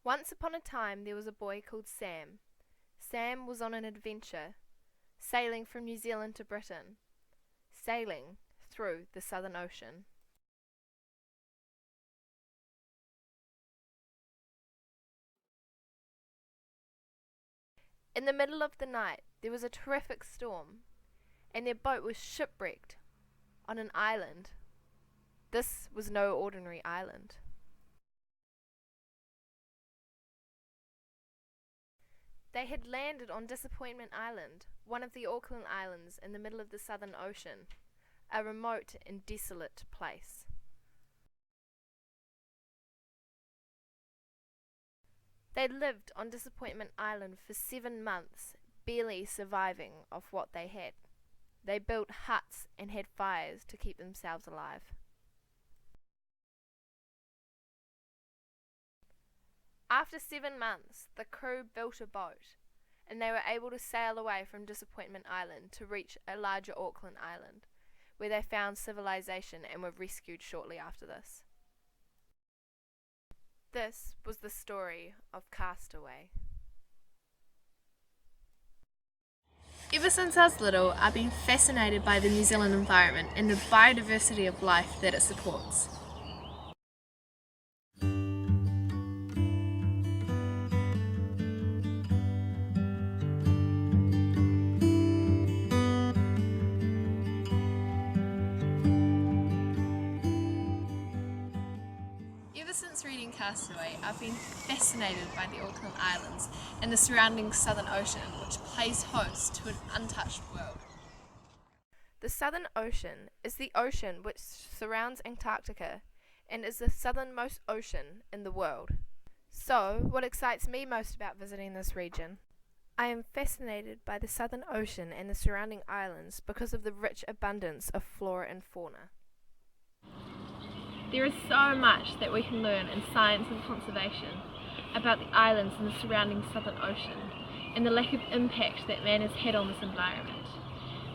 Once upon a time there was a boy called Sam. Sam was on an adventure, sailing from New Zealand to Britain, sailing through the Southern Ocean. In the middle of the night there was a terrific storm, and their boat was shipwrecked on an island. This was no ordinary island. They had landed on Disappointment Island, one of the Auckland Islands in the middle of the Southern Ocean, a remote and desolate place. They lived on Disappointment Island for 7 months, barely surviving off what they had. They built huts and had fires to keep themselves alive. After 7 months, the crew built a boat, and they were able to sail away from Disappointment Island to reach a larger Auckland Island, where they found civilization and were rescued shortly after this. This was the story of Castaway. Ever since I was little, I've been fascinated by the New Zealand environment and the biodiversity of life that it supports. Ever since reading Castaway, I've been fascinated by the Auckland Islands and the surrounding Southern Ocean, which plays host to an untouched world. The Southern Ocean is the ocean which surrounds Antarctica and is the southernmost ocean in the world. So, what excites me most about visiting this region? I am fascinated by the Southern Ocean and the surrounding islands because of the rich abundance of flora and fauna. There is so much that we can learn in science and conservation about the islands and the surrounding Southern Ocean and the lack of impact that man has had on this environment,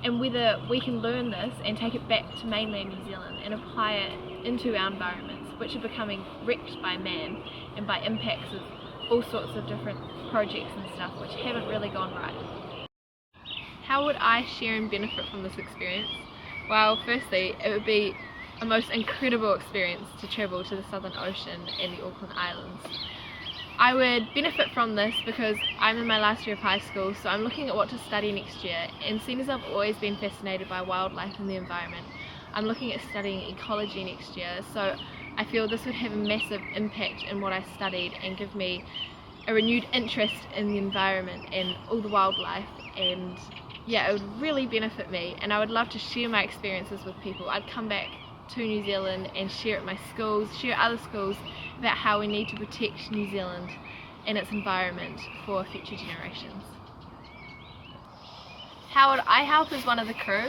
and whether we can learn this and take it back to mainland New Zealand and apply it into our environments, which are becoming wrecked by man and by impacts of all sorts of different projects and stuff which haven't really gone right. How would I share and benefit from this experience? Well, firstly, it would be a most incredible experience to travel to the Southern Ocean and the Auckland Islands. I would benefit from this because I'm in my last year of high school, so I'm looking at what to study next year, and seeing as I've always been fascinated by wildlife and the environment, I'm looking at studying ecology next year, so I feel this would have a massive impact in what I studied and give me a renewed interest in the environment and all the wildlife, and yeah, it would really benefit me, and I would love to share my experiences with people. I'd come back to New Zealand and share at my schools, share at other schools about how we need to protect New Zealand and its environment for future generations. How would I help as one of the crew?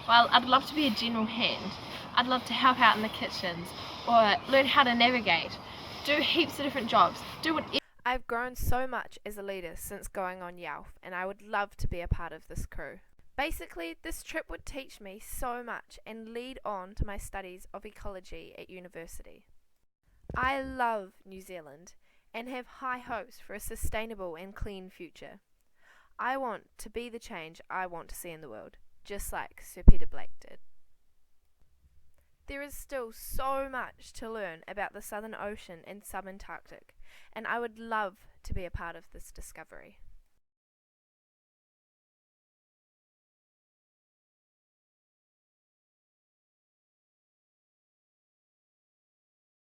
Well, I'd love to be a general hand. I'd love to help out in the kitchens or learn how to navigate, do heaps of different jobs, do whatever. I've grown so much as a leader since going on YALF, and I would love to be a part of this crew. Basically, this trip would teach me so much and lead on to my studies of ecology at university. I love New Zealand and have high hopes for a sustainable and clean future. I want to be the change I want to see in the world, just like Sir Peter Blake did. There is still so much to learn about the Southern Ocean and subantarctic, and I would love to be a part of this discovery.